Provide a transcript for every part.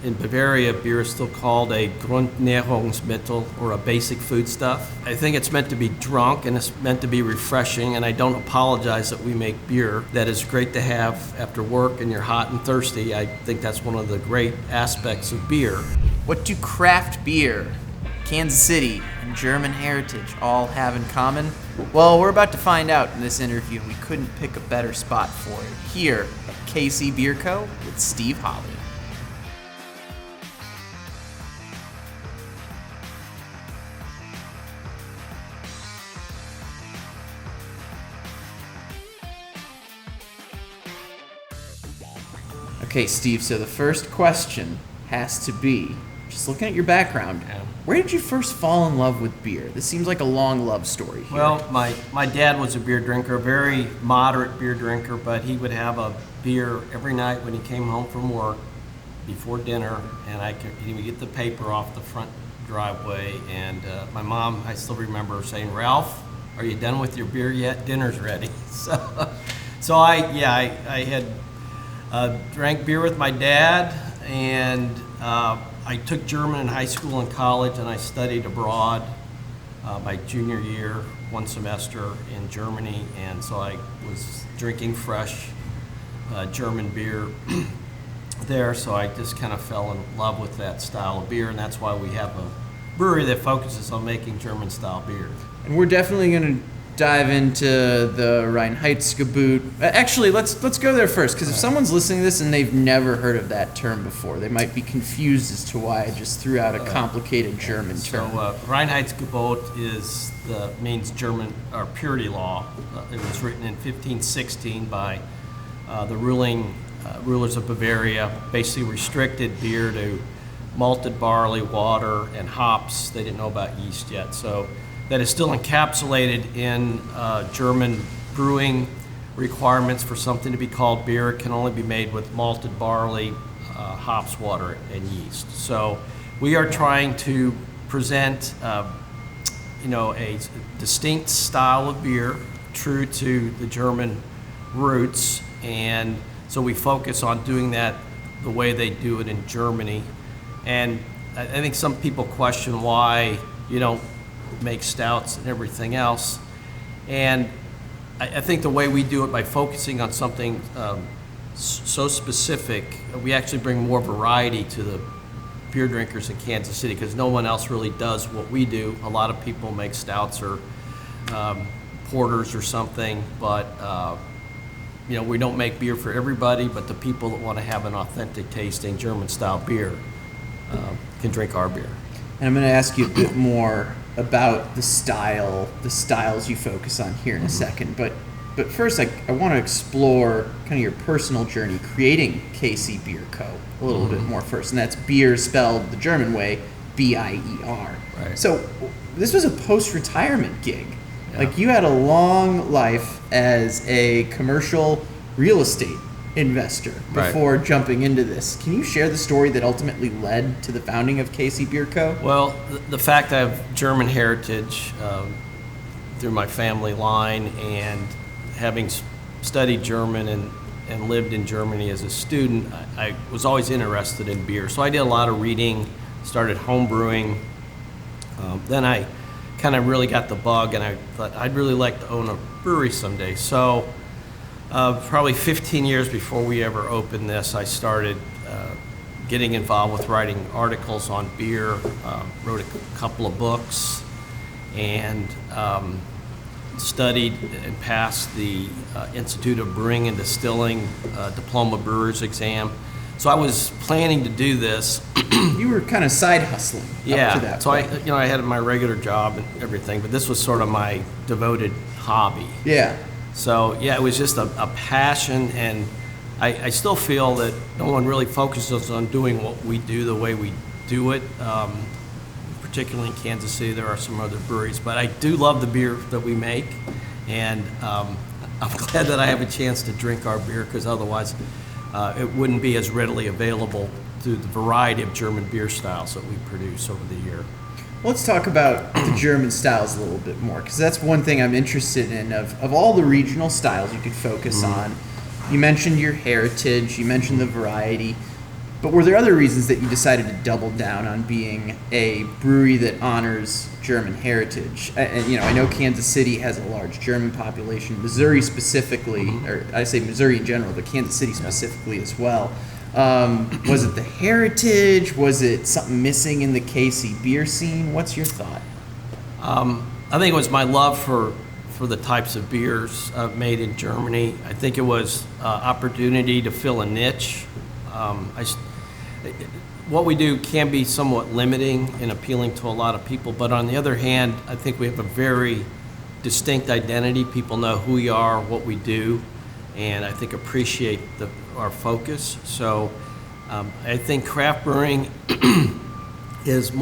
In Bavaria, beer is still called a Grundnahrungsmittel, or a basic foodstuff. I think it's meant to be drunk and it's meant to be refreshing, and I don't apologize that we make beer that is great to have after work and you're hot and thirsty. I think that's one of the great aspects of beer. What do craft beer, Kansas City, and German heritage all have in common? Well, we're about to find out in this interview, and we couldn't pick a better spot for it here at KC Bier Co. with Steve Holly. Okay, Steve, so the first question has to be, just looking at your background, where did you first fall in love with beer? This seems like a long love story here. Well, my dad was a beer drinker, a very moderate beer drinker, but he would have a beer every night when he came home from work before dinner, and he would get the paper off the front driveway, and my mom, I still remember saying, "Ralph, are you done with your beer yet? Dinner's ready." So I had drank beer with my dad, and I took German in high school and college, and I studied abroad my junior year, one semester in Germany, and so I was drinking fresh German beer there, so I just kind of fell in love with that style of beer, and that's why we have a brewery that focuses on making German-style beer. And we're definitely going to dive into the Reinheitsgebot. Actually, let's go there first, because if someone's listening to this and they've never heard of that term before, they might be confused as to why I just threw out a complicated German term. So Reinheitsgebot means German or purity law. It was written in 1516 by the rulers of Bavaria. Basically restricted beer to malted barley, water, and hops. They didn't know about yeast yet, so that is still encapsulated in German brewing requirements. For something to be called beer, it can only be made with malted barley, hops, water, and yeast. So we are trying to present a distinct style of beer, true to the German roots, and so we focus on doing that the way they do it in Germany. And I think some people question why you don't make stouts and everything else, and I think the way we do it, by focusing on something so specific, we actually bring more variety to the beer drinkers in Kansas City, because no one else really does what we do. A lot of people make stouts or porters or something, but we don't make beer for everybody, but the people that want to have an authentic tasting German style beer can drink our beer. And I'm going to ask you a bit more about the styles you focus on here in a second. But first, I want to explore kind of your personal journey creating KC Bier Co. a little bit more first. And that's beer spelled the German way, B-I-E-R. Right. So this was a post-retirement gig. Yeah. Like, you had a long life as a commercial real estate investor before jumping into this. Can you share the story that ultimately led to the founding of KC Bier Co.? Well, the fact I have German heritage through my family line, and having studied German and lived in Germany as a student, I was always interested in beer. So I did a lot of reading, started home brewing. Then I kind of really got the bug, and I thought I'd really like to own a brewery someday. So probably 15 years before we ever opened this, I started getting involved with writing articles on beer, wrote a couple of books, and studied and passed the Institute of Brewing and Distilling Diploma Brewers exam. So I was planning to do this. You were kind of side hustling up to that so point. I had my regular job and everything, but this was sort of my devoted hobby. Yeah. So it was just a passion, and I still feel that no one really focuses on doing what we do the way we do it. Particularly in Kansas City, there are some other breweries, but I do love the beer that we make, and I'm glad that I have a chance to drink our beer, because otherwise it wouldn't be as readily available through the variety of German beer styles that we produce over the year. Let's talk about the German styles a little bit more, because that's one thing I'm interested in. Of all the regional styles you could focus on, you mentioned your heritage, you mentioned the variety. But were there other reasons that you decided to double down on being a brewery that honors German heritage? And I know Kansas City has a large German population, Missouri specifically, or I say Missouri in general, but Kansas City specifically as well. Was it the heritage? Was it something missing in the KC Bier scene? What's your thought? I think it was my love for the types of beers made in Germany. I think it was opportunity to fill a niche. What we do can be somewhat limiting and appealing to a lot of people, but on the other hand, I think we have a very distinct identity. People know who we are, what we do, and I think appreciate our focus. So I think craft brewing is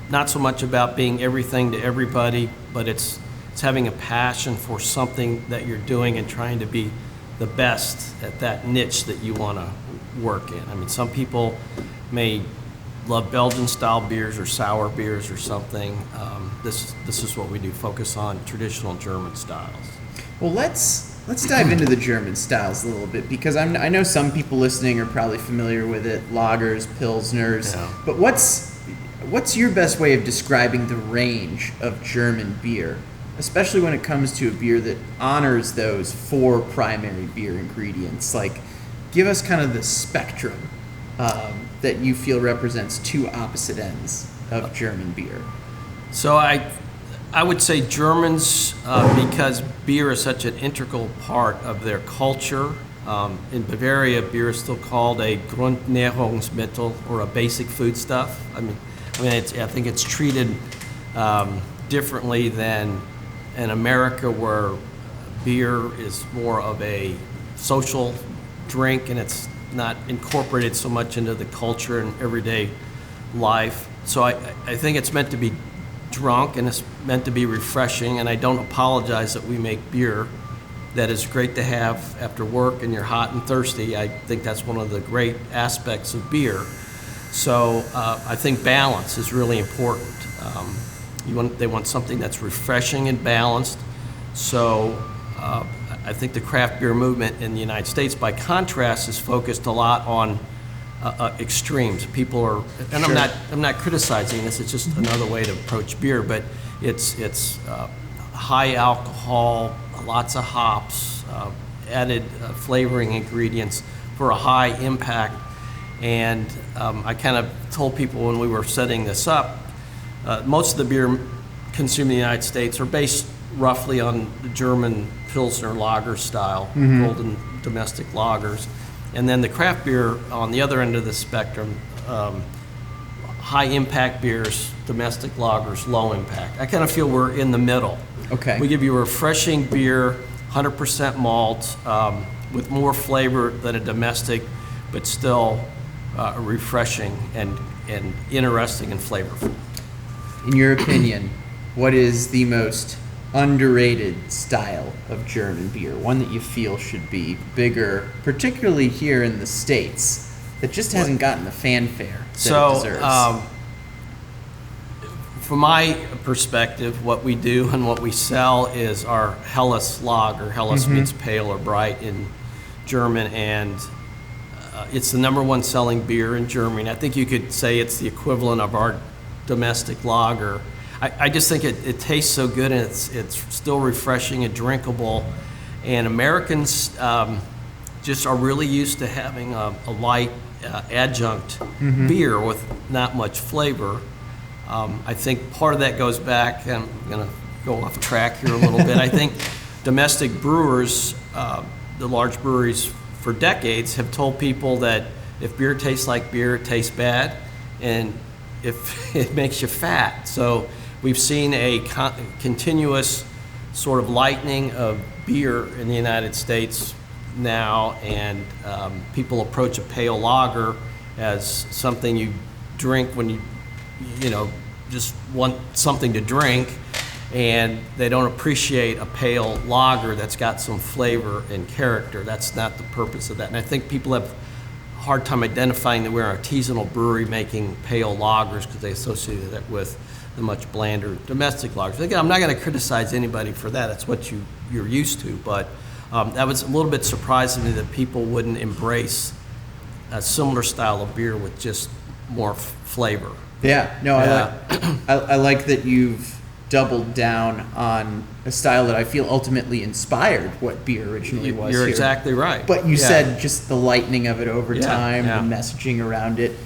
not so much about being everything to everybody, but it's having a passion for something that you're doing and trying to be the best at that niche that you want to work in. I mean, some people may love Belgian-style beers or sour beers or something. This is what we do, focus on traditional German styles. Well, let's dive into the German styles a little bit, because I know some people listening are probably familiar with it, lagers, pilsners, Yeah. but what's your best way of describing the range of German beer, especially when it comes to a beer that honors those 4 primary beer ingredients? Like, give us kind of the spectrum that you feel represents 2 opposite ends of German beer. So I would say Germans, because beer is such an integral part of their culture. In Bavaria, beer is still called a Grundnahrungsmittel, or a basic foodstuff. I mean, I think it's treated differently than in America, where beer is more of a social drink and it's not incorporated so much into the culture and everyday life. So I think it's meant to be drunk and it's meant to be refreshing, and I don't apologize that we make beer that is great to have after work and you're hot and thirsty. I think that's one of the great aspects of beer. So I think balance is really important. They want something that's refreshing and balanced. So I think the craft beer movement in the United States, by contrast, is focused a lot on extremes. People are, and Sure. I'm not criticizing this. It's just another way to approach beer. But it's high alcohol, lots of hops, added flavoring ingredients for a high impact. And I kind of told people when we were setting this up, most of the beer consumed in the United States are based roughly on the German Pilsner lager style, golden domestic lagers. And then the craft beer on the other end of the spectrum, high impact beers, domestic lagers, low impact. I kind of feel we're in the middle. Okay. We give you a refreshing beer, 100% malt, with more flavor than a domestic, but still refreshing and interesting and flavorful. In your opinion, what is the most underrated style of German beer? One that you feel should be bigger, particularly here in the States, that just hasn't gotten the fanfare that it deserves? From my perspective, what we do and what we sell is our Helles lager. Helles means pale or bright in German, and it's the #1 selling beer in Germany. I think you could say it's the equivalent of our domestic lager. I just think it tastes so good, and it's still refreshing and drinkable. And Americans just are really used to having a light adjunct beer with not much flavor. I think part of that goes back, and I'm going to go off track here a little bit. I think domestic brewers, the large breweries for decades, have told people that if beer tastes like beer, it tastes bad, and if it makes you fat. So we've seen a continuous sort of lightening of beer in the United States now, and people approach a pale lager as something you drink when you just want something to drink, and they don't appreciate a pale lager that's got some flavor and character. That's not the purpose of that. And I think people have a hard time identifying that we're an artisanal brewery making pale lagers because they associate that with the much blander domestic lagers. Again, I'm not going to criticize anybody for that. That's what you're used to. But that was a little bit surprising to me that people wouldn't embrace a similar style of beer with just more flavor. Yeah, no, Yeah. I like that you've doubled down on a style that I feel ultimately inspired what beer originally was. You're here. exactly right. But you Yeah. said just the lightening of it over Yeah, time, yeah. the messaging around it,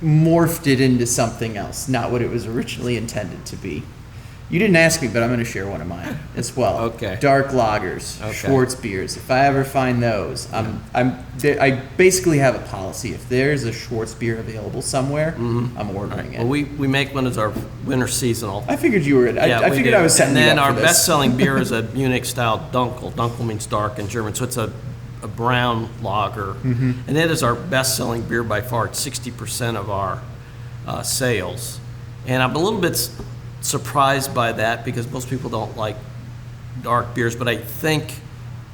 morphed it into something else, not what it was originally intended to be. You didn't ask me, but I'm going to share one of mine as well. Okay. Dark lagers, Okay. Schwartz beers. If I ever find those, I basically have a policy. If there's a Schwartz beer available somewhere, I'm ordering it. Well, we make one as our winter seasonal. I figured you were. I we figured do. I was setting And then you up our for this. best-selling beer is a Munich-style Dunkel. Dunkel means dark in German, so it's a brown lager. And that is our best-selling beer by far. It's 60% of our sales. And I'm a little bit surprised by that because most people don't like dark beers, but I think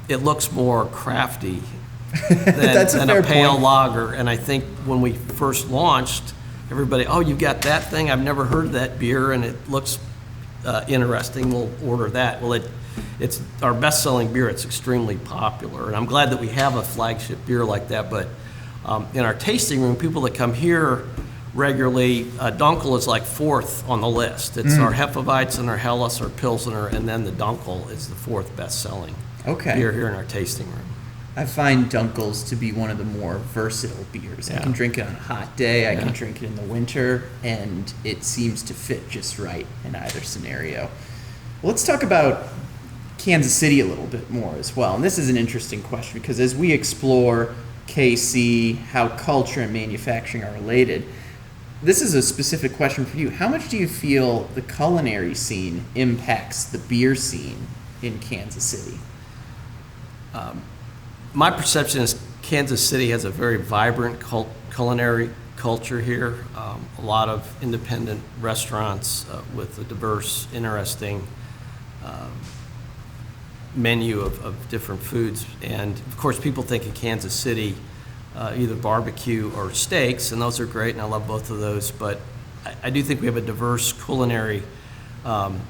it looks more crafty That's a than fair a pale point. lager. And I think when we first launched, everybody, oh, you got that thing? I've never heard of that beer, and it looks interesting. We'll order that. Well, it's our best-selling beer. It's extremely popular, and I'm glad that we have a flagship beer like that. But in our tasting room, people that come here regularly, Dunkel is like fourth on the list. It's our Hefeweizen, our Helles, our Pilsner, and then the Dunkel is the fourth best-selling Okay. beer here in our tasting room. I find Dunkels to be one of the more versatile beers. I Yeah. can drink it on a hot day, I Yeah. can drink it in the winter, and it seems to fit just right in either scenario. Let's talk about Kansas City a little bit more as well. And this is an interesting question because as we explore KC, how culture and manufacturing are related, this is a specific question for you. How much do you feel the culinary scene impacts the beer scene in Kansas City? My perception is Kansas City has a very vibrant culinary culture here. A lot of independent restaurants with a diverse, interesting menu of different foods. And of course, people think of Kansas City either barbecue or steaks, and those are great, and I love both of those. But I do think we have a diverse culinary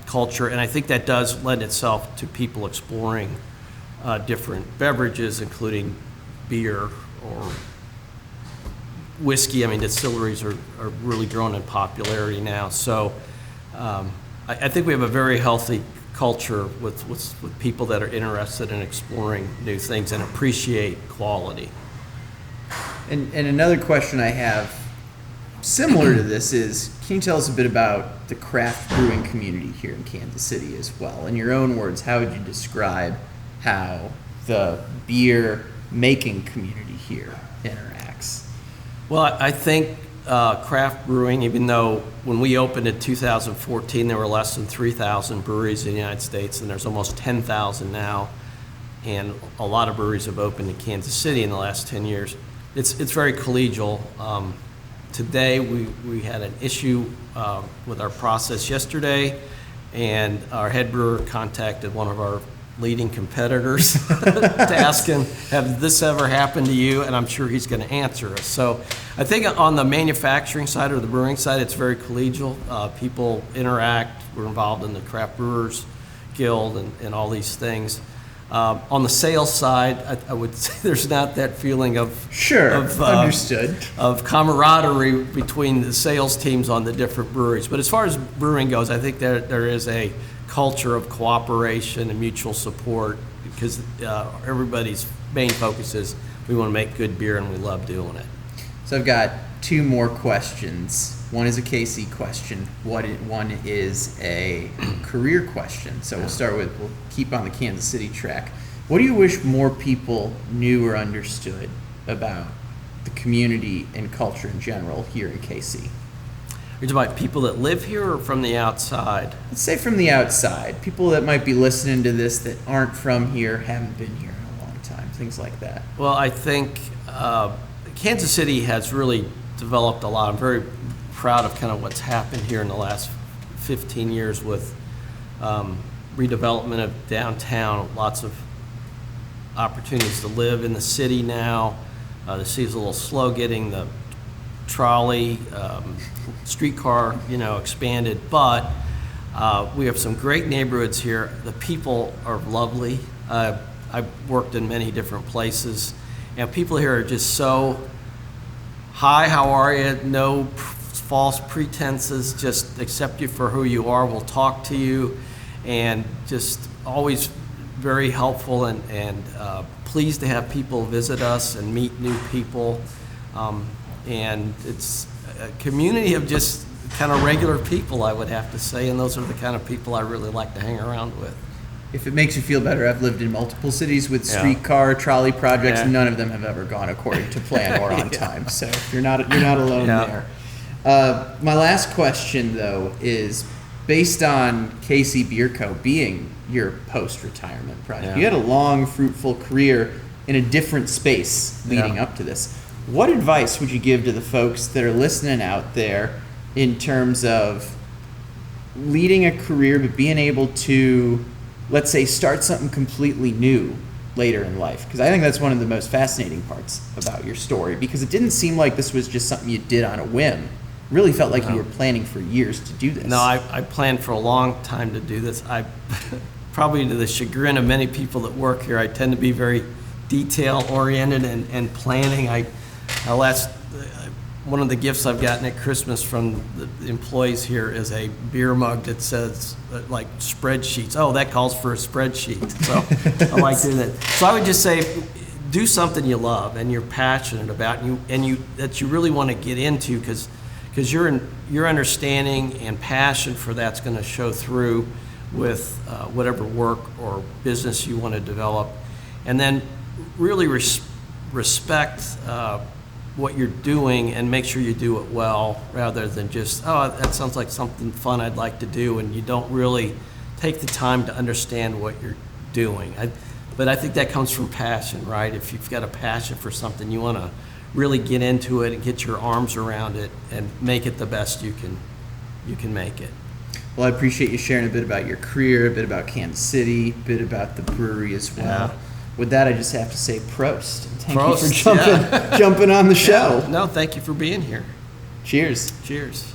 culture, and I think that does lend itself to people exploring different beverages, including beer or whiskey. I mean, distilleries are really growing in popularity now. So I think we have a very healthy culture with people that are interested in exploring new things and appreciate quality. And another question I have similar to this is, can you tell us a bit about the craft brewing community here in Kansas City as well? In your own words, how would you describe how the beer making community here interacts? Well, I think craft brewing, even though when we opened in 2014, there were less than 3,000 breweries in the United States, and there's almost 10,000 now, and a lot of breweries have opened in Kansas City in the last 10 years. It's very collegial. Today, we had an issue with our process yesterday, and our head brewer contacted one of our leading competitors to ask him, have this ever happened to you? And I'm sure he's going to answer us. So I think on the manufacturing side or the brewing side, it's very collegial. People interact. We're involved in the Craft Brewers Guild and all these things. On the sales side, I would say there's not that feeling of Understood. of camaraderie between the sales teams on the different breweries. But as far as brewing goes, I think there is a culture of cooperation and mutual support because everybody's main focus is we want to make good beer and we love doing it. So I've got two more questions. One is a KC question. One is a career question. So we'll keep on the Kansas City track. What do you wish more people knew or understood about the community and culture in general here in KC? You're talking about people that live here or from the outside? Let's say from the outside. People that might be listening to this that aren't from here, haven't been here in a long time, things like that. Well, I think Kansas City has really developed a lot. I'm very proud of kind of what's happened here in the last 15 years with redevelopment of downtown, lots of opportunities to live in the city now. The city's a little slow getting the trolley, streetcar, expanded, but we have some great neighborhoods here. The people are lovely. I've worked in many different places, and people here are just so hi, how are you? No false pretenses. Just accept you for who you are. We'll talk to you, and just always very helpful and pleased to have people visit us and meet new people. And it's a community of just kind of regular people, I would have to say, and those are the kind of people I really like to hang around with. If it makes you feel better, I've lived in multiple cities with Yeah. streetcar trolley projects. Yeah. None of them have ever gone according to plan or on time. So you're not alone Yeah. there. My last question, though, is based on KC Bier Co. being your post-retirement project. Yeah. You had a long, fruitful career in a different space leading Yeah. up to this. What advice would you give to the folks that are listening out there in terms of leading a career but being able to, let's say, start something completely new later in life? Because I think that's one of the most fascinating parts about your story, because it didn't seem like this was just something you did on a whim. It really felt like you were planning for years to do this. No, I planned for a long time to do this. I probably, to the chagrin of many people that work here, I tend to be very detail oriented and planning. One of the gifts I've gotten at Christmas from the employees here is a beer mug that says like spreadsheets. Oh, that calls for a spreadsheet. So I like doing that. So I would just say, do something you love and you're passionate about, and that you really want to get into, because your understanding and passion for that's going to show through with whatever work or business you want to develop, and then really respect what you're doing and make sure you do it well, rather than just, oh, that sounds like something fun I'd like to do, and you don't really take the time to understand what you're doing. But I think that comes from passion, right? If you've got a passion for something, you want to really get into it and get your arms around it and make it the best you can make it. Well, I appreciate you sharing a bit about your career, a bit about Kansas City, a bit about the brewery as well. Yeah. With that, I just have to say prost. Thank Prost, you for jumping on the show. No, thank you for being here. Cheers. Cheers.